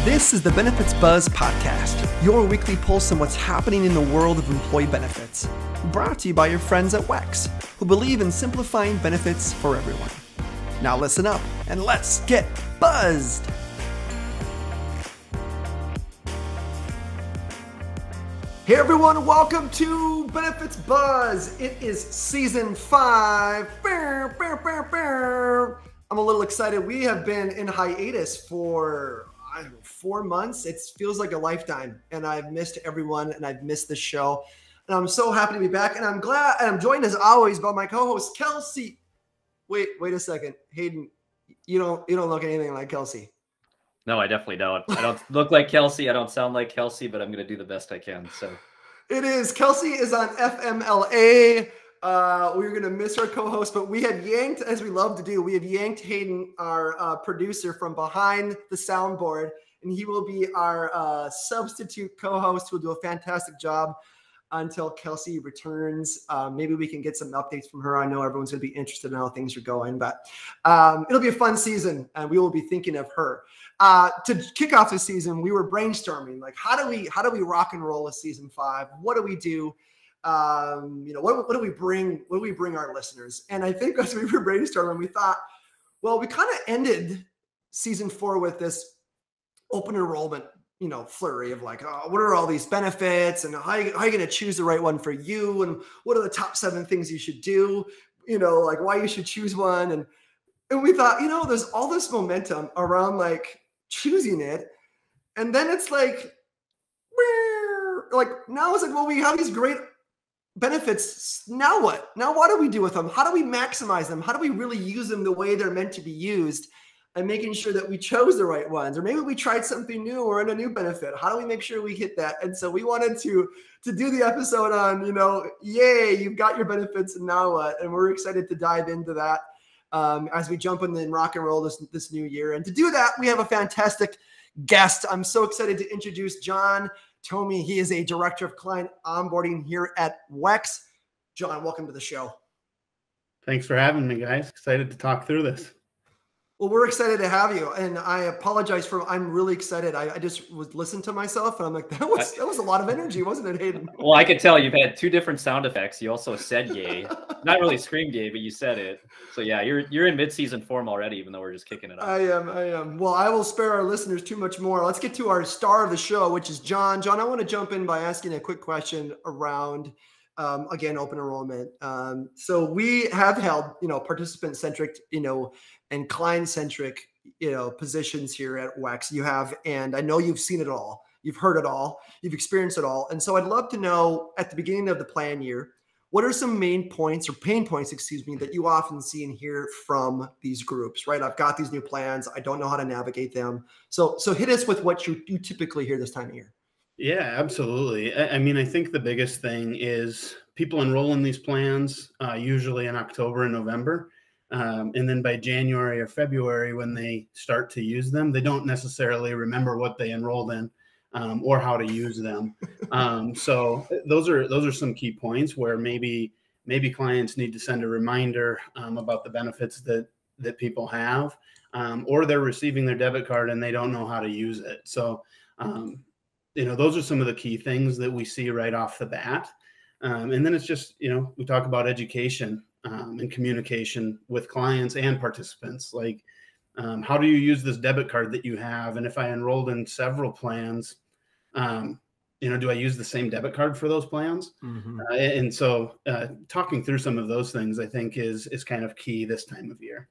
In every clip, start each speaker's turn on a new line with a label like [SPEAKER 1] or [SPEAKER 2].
[SPEAKER 1] This is the Benefits Buzz Podcast, your weekly pulse on what's happening in the world of employee benefits. Brought to you by your friends at WEX, who believe in simplifying benefits for everyone. Now listen up and let's get buzzed! Hey everyone, welcome to Benefits Buzz. It is season 5. I'm a little excited. We have been in hiatus for 4 months. It feels like a lifetime, and I've missed everyone, and I've missed the show. And I'm so happy to be back, and I'm glad. And I'm joined as always by my co-host Kelsey. Wait a second, Hayden. You don't look anything like Kelsey.
[SPEAKER 2] No, I definitely don't. I don't look like Kelsey. I don't sound like Kelsey, but I'm going to do the best I can. So
[SPEAKER 1] it is. Kelsey is on FMLA. We're going to miss our co-host, but we have yanked, as we love to do, we have yanked Hayden, our producer, from behind the soundboard, and he will be our substitute co-host who will do a fantastic job until Kelsey returns. Maybe we can get some updates from her. I know everyone's going to be interested in how things are going, but it'll be a fun season, and we will be thinking of her. To kick off the season, we were brainstorming, like, how do we rock and roll with season 5? What do we do? What do we bring? What do we bring our listeners? And I think as we were brainstorming, we thought, well, we kind of ended season 4 with this open enrollment, flurry of like, oh, what are all these benefits, and how are you going to choose the right one for you, and what are the top 7 things you should do? Like why you should choose one, and we thought, there's all this momentum around like choosing it, and then it's like now it's like, well, we have these great benefits. Now what? Now what do we do with them? How do we maximize them? How do we really use them the way they're meant to be used, and making sure that we chose the right ones? Or maybe we tried something new or in a new benefit. How do we make sure we hit that? And so we wanted to do the episode on, yay, you've got your benefits, and now what? And we're excited to dive into that as we jump in and rock and roll this new year. And to do that, we have a fantastic guest. I'm so excited to introduce John Tomey. He is a director of client onboarding here at WEX. John, welcome to the show.
[SPEAKER 3] Thanks for having me, guys. Excited to talk through this.
[SPEAKER 1] Well, we're excited to have you, and I apologize I'm really excited. I just was listening to myself, and I'm like, that was a lot of energy, wasn't it, Hayden?
[SPEAKER 2] Well, I could tell you've had 2 different sound effects. You also said yay. Not really screamed yay, but you said it. So yeah, you're in mid-season form already, even though we're just kicking it off.
[SPEAKER 1] I am. Well, I will spare our listeners too much more. Let's get to our star of the show, which is John. John, I want to jump in by asking a quick question around again, open enrollment. So we have held, participant-centric, and client-centric, positions here at WEX. You have, and I know you've seen it all. You've heard it all. You've experienced it all. And so I'd love to know, at the beginning of the plan year, what are some main points or pain points, that you often see and hear from these groups, right? I've got these new plans. I don't know how to navigate them. So hit us with what you typically hear this time of year.
[SPEAKER 3] Yeah, absolutely. I mean, I think the biggest thing is people enroll in these plans usually in October and November. And then by January or February, when they start to use them, they don't necessarily remember what they enrolled in or how to use them. So those are some key points where maybe clients need to send a reminder about the benefits that people have, or they're receiving their debit card and they don't know how to use it. So those are some of the key things that we see right off the bat. And then it's just, we talk about education and communication with clients and participants. Like, how do you use this debit card that you have? And if I enrolled in several plans, do I use the same debit card for those plans? Mm-hmm. And so talking through some of those things, I think is kind of key this time of year.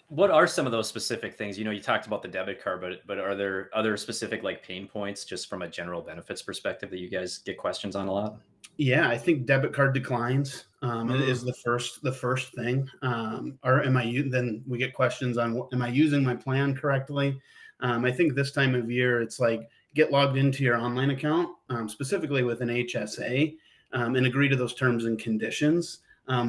[SPEAKER 2] What are some of those specific things? You talked about the debit card, but are there other specific like pain points just from a general benefits perspective that you guys get questions on a lot?
[SPEAKER 3] Yeah, I think debit card declines is the first thing. Or then we get questions on, am I using my plan correctly? I think this time of year, it's like, get logged into your online account, specifically with an HSA, and agree to those terms and conditions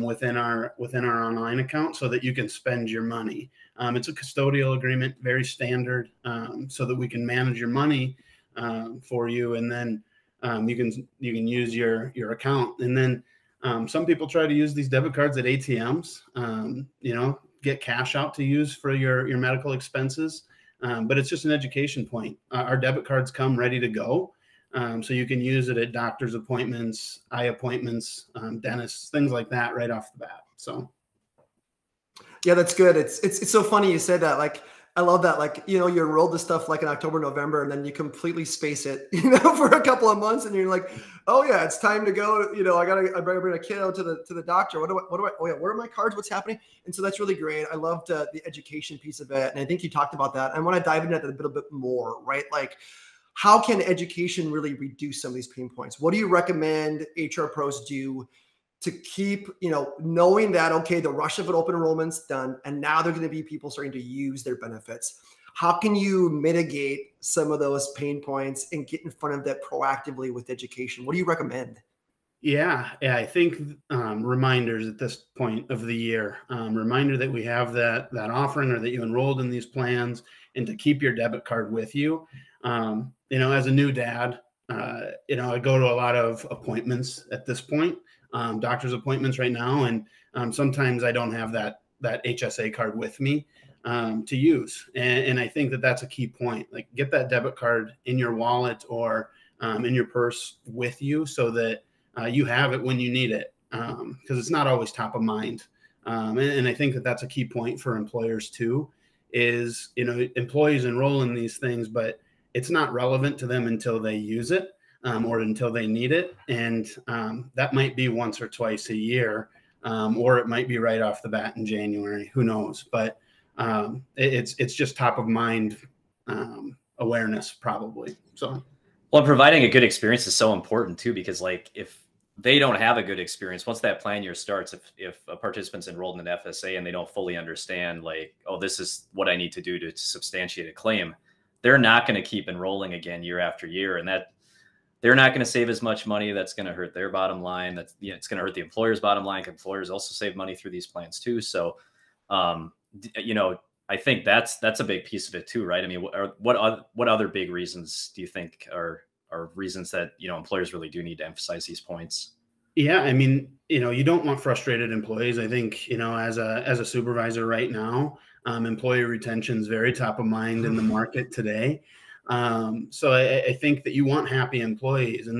[SPEAKER 3] within our online account so that you can spend your money. It's a custodial agreement, very standard, so that we can manage your money for you, and then you can use your account. And then some people try to use these debit cards at ATMs, get cash out to use for your medical expenses. But it's just an education point. Our debit cards come ready to go. So you can use it at doctor's appointments, eye appointments, dentists, things like that right off the bat. So.
[SPEAKER 1] Yeah, that's good. It's so funny you said that. Like, I love that. Like, you enrolled this stuff like in October, November, and then you completely space it, for a couple of months, and you're like, oh yeah, it's time to go. I gotta bring a kiddo to the doctor. What do I? Oh yeah, where are my cards? What's happening? And so that's really great. I loved the education piece of it, and I think you talked about that. I want to dive into that a little bit more, right? Like, how can education really reduce some of these pain points? What do you recommend HR pros do to keep, knowing that, okay, the rush of an open enrollment's done, and now they're going to be people starting to use their benefits? How can you mitigate some of those pain points and get in front of that proactively with education? What do you recommend?
[SPEAKER 3] Yeah, I think reminders at this point of the year, reminder that we have that offering, or that you enrolled in these plans, and to keep your debit card with you. As a new dad, I go to a lot of appointments at this point, doctor's appointments right now, and sometimes I don't have that HSA card with me to use. And I think that that's a key point. Like, get that debit card in your wallet or in your purse with you, so that you have it when you need it, because it's not always top of mind. And I think that that's a key point for employers too, is, employees enroll in these things, but it's not relevant to them until they use it, or until they need it. And that might be once or twice a year, or it might be right off the bat in January, who knows? But it's just top of mind awareness, probably. So.
[SPEAKER 2] Well, providing a good experience is so important too, because like, if they don't have a good experience, once that plan year starts, if a participant's enrolled in an FSA and they don't fully understand, like, oh, this is what I need to do to substantiate a claim, they're not going to keep enrolling again year after year. And that they're not going to save as much money. That's going to hurt their bottom line. It's going to hurt the employer's bottom line. Employers also save money through these plans too. So, I think that's a big piece of it too, right? I mean, what other big reasons do you think are reasons that, employers really do need to emphasize these points?
[SPEAKER 3] Yeah, I mean, you don't want frustrated employees. I think, as a supervisor right now, employee retention is very top of mind in the market today. So I think that you want happy employees, and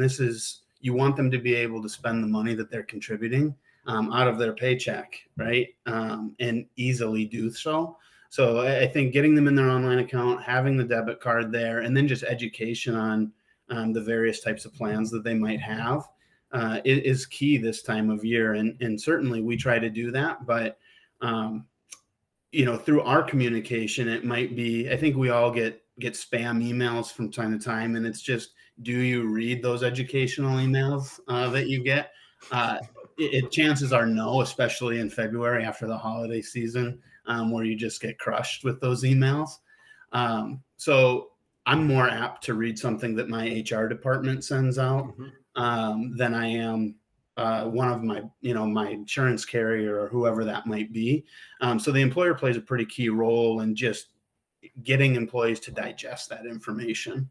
[SPEAKER 3] you want them to be able to spend the money that they're contributing out of their paycheck, right? And easily do so. So I think getting them in their online account, having the debit card there, and then just education on the various types of plans that they might have is key this time of year. And certainly we try to do that, but through our communication, it might be, I think we all get spam emails from time to time, and it's just, do you read those educational emails that you get? Chances are no, especially in February after the holiday season, where you just get crushed with those emails. So I'm more apt to read something that my HR department sends out than I am one of my, my insurance carrier or whoever that might be. So the employer plays a pretty key role in just getting employees to digest that information.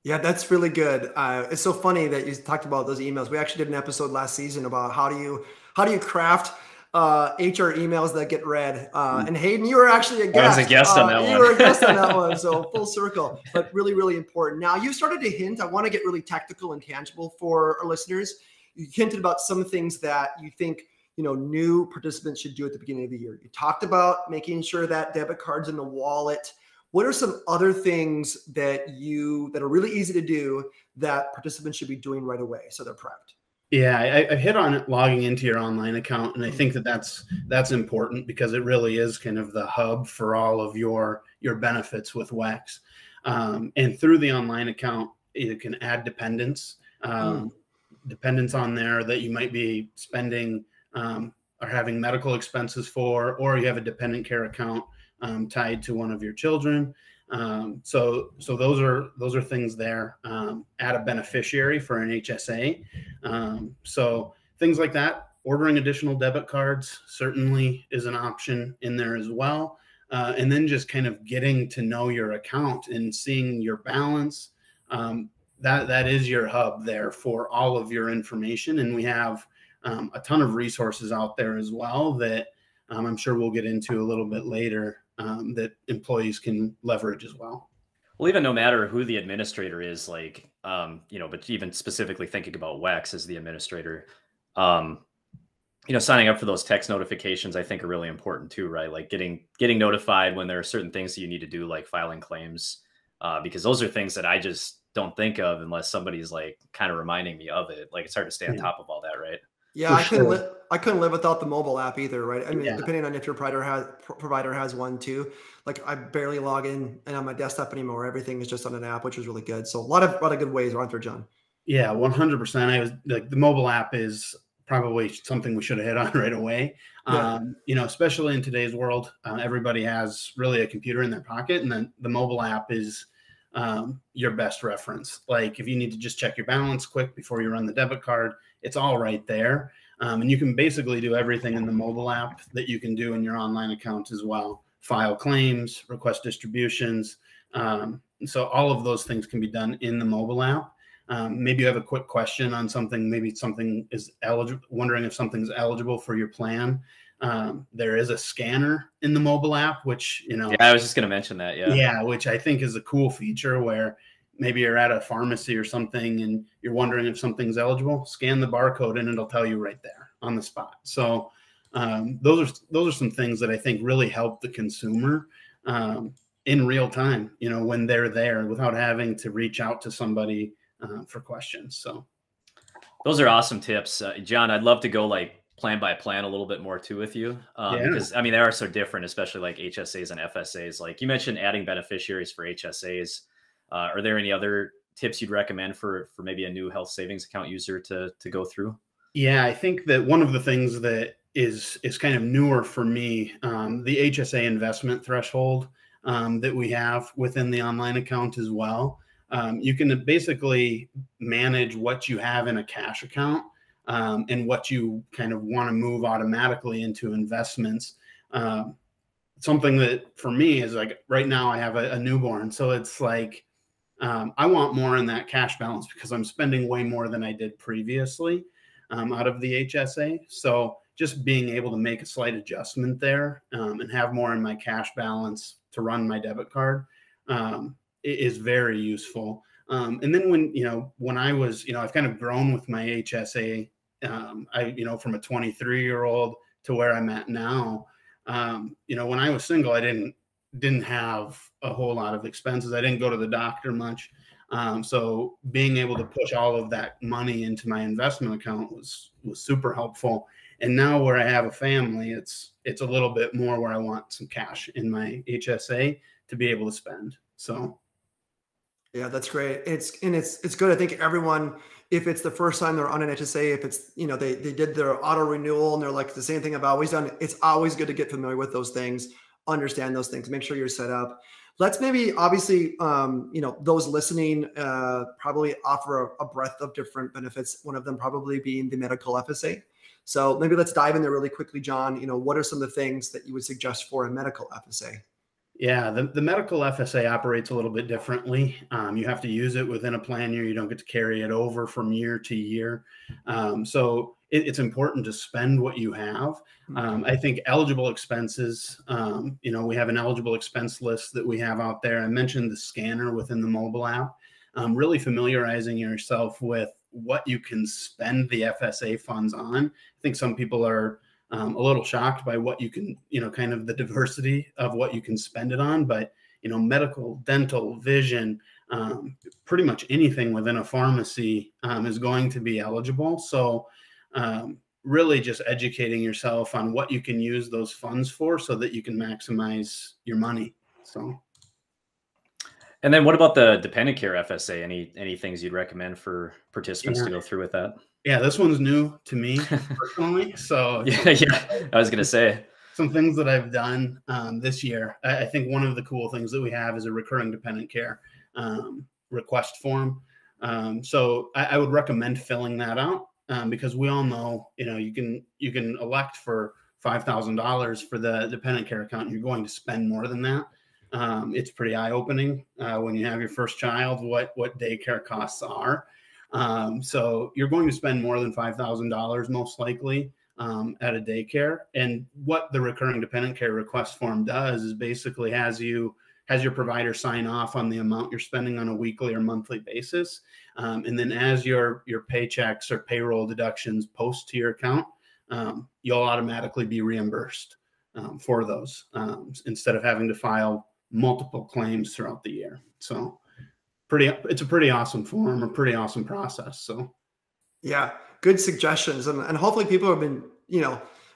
[SPEAKER 1] Yeah, that's really good. It's so funny that you talked about those emails. We actually did an episode last season about how do you craft HR emails that get read. And Hayden, you were actually a guest.
[SPEAKER 2] I was a guest on that one.
[SPEAKER 1] You were a guest on that one, so full circle, but really, really important. Now, you started to hint, I want to get really technical and tangible for our listeners. You hinted about some things that you think, new participants should do at the beginning of the year. You talked about making sure that debit card's in the wallet. What are some other things that are really easy to do that participants should be doing right away so they're prepped?
[SPEAKER 3] Yeah, I hit on it, logging into your online account, and I think that's important, because it really is kind of the hub for all of your benefits with WEX. And through the online account, you can add dependents on there that you might be spending or having medical expenses for, or you have a dependent care account tied to one of your children. So those are things there. Add a beneficiary for an HSA. So things like that. Ordering additional debit cards certainly is an option in there as well. And then just kind of getting to know your account and seeing your balance. That is your hub there for all of your information. And we have a ton of resources out there as well that I'm sure we'll get into a little bit later that employees can leverage as well.
[SPEAKER 2] Well, even no matter who the administrator is, like, but even specifically thinking about WEX as the administrator, um, signing up for those text notifications, I think are really important too, right? Like getting notified when there are certain things that you need to do, like filing claims, because those are things that I just don't think of unless somebody's like kind of reminding me of it. Like it's hard to stay on top of all that, right?
[SPEAKER 1] Yeah, I couldn't live without the mobile app either, right? I mean, depending on if your provider has one too. Like I barely log in and on my desktop anymore. Everything is just on an app, which is really good. So a lot of good ways, aren't there, John?
[SPEAKER 3] Yeah, 100%. I was like, the mobile app is probably something we should have hit on right away. Yeah. Especially in today's world, everybody has really a computer in their pocket, and then the mobile app is your best reference. Like if you need to just check your balance quick before you run the debit card, it's all right there. And you can basically do everything in the mobile app that you can do in your online account as well. File claims, request distributions. So all of those things can be done in the mobile app. Maybe you have a quick question on something, maybe something is eligible, wondering if something's eligible for your plan. There is a scanner in the mobile app, which,
[SPEAKER 2] Yeah, I was just going to mention that.
[SPEAKER 3] Yeah, which I think is a cool feature where maybe you're at a pharmacy or something and you're wondering if something's eligible, scan the barcode and it'll tell you right there on the spot. So those are some things that I think really help the consumer in real time, when they're there without having to reach out to somebody for questions. So
[SPEAKER 2] those are awesome tips. John, I'd love to go like plan by plan a little bit more too with you. Because I mean, they are so different, especially like HSAs and FSAs. Like you mentioned adding beneficiaries for HSAs. Are there any other tips you'd recommend for maybe a new health savings account user to go through?
[SPEAKER 3] Yeah, I think that one of the things that is kind of newer for me, the HSA investment threshold that we have within the online account as well. You can basically manage what you have in a cash account and what you kind of want to move automatically into investments. Something that for me is like right now I have a newborn. So it's like I want more in that cash balance because I'm spending way more than I did previously out of the HSA. So just being able to make a slight adjustment there and have more in my cash balance to run my debit card is very useful. And then when I was, I've kind of grown with my HSA, from a 23-year-old to where I'm at now. When I was single, I didn't have a whole lot of expenses. I didn't go to the doctor much. So being able to push all of that money into my investment account was super helpful. And now where I have a family, it's a little bit more where I want some cash in my HSA to be able to spend. So.
[SPEAKER 1] Yeah, that's great. It's good. I think everyone, if it's the first time they're on an HSA, if it's, they did their auto renewal and they're like the same thing I've always done, it's always good to get familiar with those things, understand those things, make sure you're set up. Let's maybe, obviously, those listening probably offer a breadth of different benefits. One of them probably being the medical FSA. So maybe let's dive in there really quickly, John. What are some of the things that you would suggest for a medical FSA?
[SPEAKER 3] Yeah, the medical FSA operates a little bit differently. You have to use it within a plan year. You don't get to carry it over from year to year. So it's important to spend what you have. I think eligible expenses, we have an eligible expense list that we have out there. I mentioned the scanner within the mobile app. Really familiarizing yourself with what you can spend the FSA funds on. I think some people are a little shocked by what you can, kind of the diversity of what you can spend it on. But, medical, dental, vision, pretty much anything within a pharmacy is going to be eligible. So really just educating yourself on what you can use those funds for so that you can maximize your money. So.
[SPEAKER 2] And then what about the Dependent Care FSA? Any things you'd recommend for participants to go through with that?
[SPEAKER 3] Yeah, this one's new to me personally. So
[SPEAKER 2] yeah, I was going to say
[SPEAKER 3] some things that I've done this year. I think one of the cool things that we have is a recurring dependent care request form. So I would recommend filling that out because we all know, you can elect for $5,000 for the dependent care account. And you're going to spend more than that. It's pretty eye-opening when you have your first child, what daycare costs are. So you're going to spend more than $5,000 most likely at a daycare. And what the recurring dependent care request form does is basically has your provider sign off on the amount you're spending on a weekly or monthly basis. And then as your paychecks or payroll deductions post to your account, you'll automatically be reimbursed for those instead of having to file multiple claims throughout the year. So it's a pretty awesome form, a pretty awesome process. So
[SPEAKER 1] yeah, good suggestions. And hopefully people have been,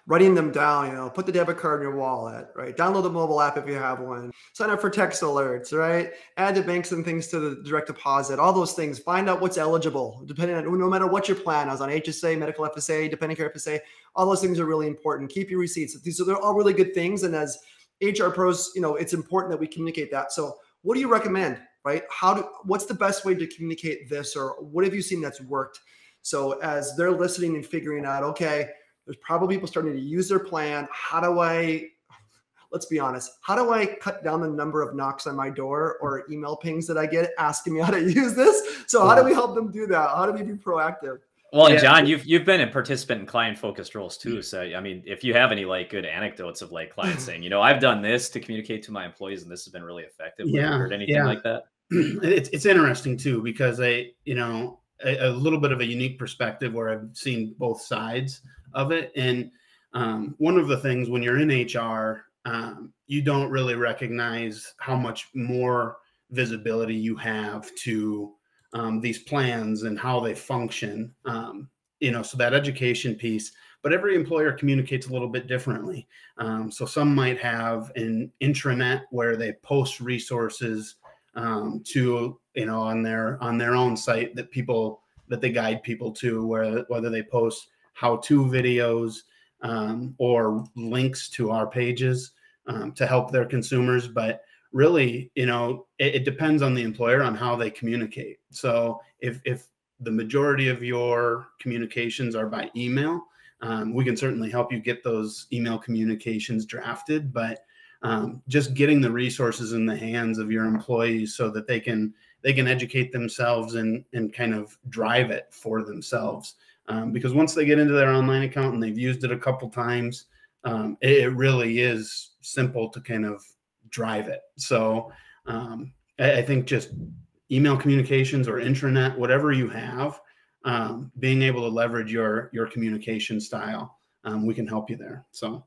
[SPEAKER 1] writing them down, put the debit card in your wallet, right? Download the mobile app if you have one, sign up for text alerts, right? Add the banks and things to the direct deposit, all those things. Find out what's eligible, depending on, no matter what your plan is on HSA, medical FSA, Dependent Care Fsa, all those things are really important. Keep your receipts. So they're all really good things. And as HR pros, it's important that we communicate that. So what do you recommend, right? What's the best way to communicate this, or what have you seen that's worked? So as they're listening and figuring out, okay, there's probably people starting to use their plan. Let's be honest, how do I cut down the number of knocks on my door or email pings that I get asking me how to use this? So how do we help them do that? How do we be proactive?
[SPEAKER 2] Well, and John, you've been a participant in client-focused roles too. So, I mean, if you have any good anecdotes of clients saying, I've done this to communicate to my employees and this has been really effective. Have you heard anything like that?
[SPEAKER 3] It's interesting too, because a little bit of a unique perspective where I've seen both sides of it. And one of the things when you're in HR, you don't really recognize how much more visibility you have to these plans and how they function, so that education piece, but every employer communicates a little bit differently. So some might have an intranet where they post resources to, on their own site that they guide people to, whether they post how-to videos or links to our pages to help their consumers. But really, it depends on the employer on how they communicate. So if the majority of your communications are by email, we can certainly help you get those email communications drafted, but just getting the resources in the hands of your employees so that they can educate themselves and kind of drive it for themselves. Because once they get into their online account and they've used it a couple times, it really is simple to kind of drive it. So I think just email communications or intranet, whatever you have, being able to leverage your communication style, we can help you there. So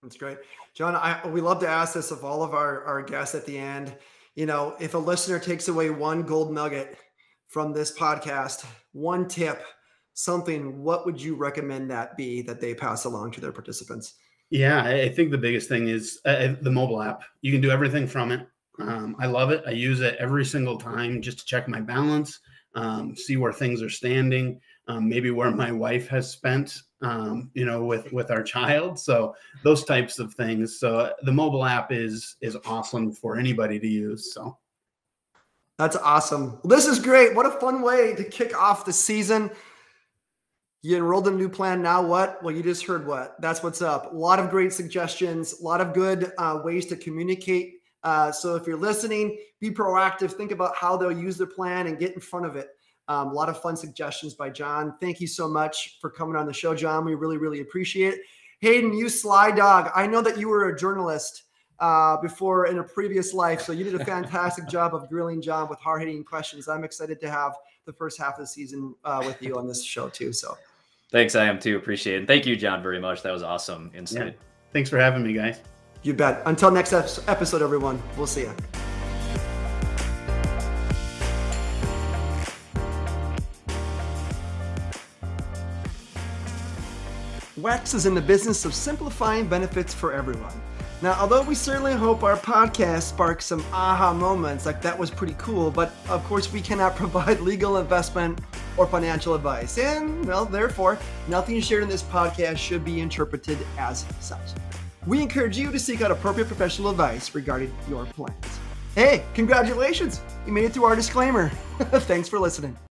[SPEAKER 1] that's great. John, we love to ask this of all of our guests at the end. If a listener takes away one gold nugget from this podcast, one tip, something, what would you recommend that be that they pass along to their participants?
[SPEAKER 3] Yeah, I think the biggest thing is the mobile app. You can do everything from it. I love it. I use it every single time just to check my balance, see where things are standing, maybe where my wife has spent, with our child. So those types of things. So the mobile app is awesome for anybody to use. So
[SPEAKER 1] that's awesome. Well, this is great. What a fun way to kick off the season. You enrolled in a new plan. Now what? Well, you just heard what. That's what's up. A lot of great suggestions, a lot of good ways to communicate. So if you're listening, be proactive. Think about how they'll use their plan and get in front of it. A lot of fun suggestions by John. Thank you so much for coming on the show, John. We really, really appreciate it. Hayden, you sly dog. I know that you were a journalist before in a previous life, so you did a fantastic job of grilling John with hard-hitting questions. I'm excited to have the first half of the season with you on this show too. So
[SPEAKER 2] thanks. I am too. Appreciate it. Thank you, John, very much. That was awesome insight.
[SPEAKER 3] Yeah. Thanks for having me, guys.
[SPEAKER 1] You bet. Until next episode, everyone. We'll see you. WEX is in the business of simplifying benefits for everyone. Now, although we certainly hope our podcast sparks some aha moments, like that was pretty cool, but of course we cannot provide legal, investment, or financial advice. And, well, therefore, nothing shared in this podcast should be interpreted as such. We encourage you to seek out appropriate professional advice regarding your plans. Hey, congratulations! You made it through our disclaimer. Thanks for listening.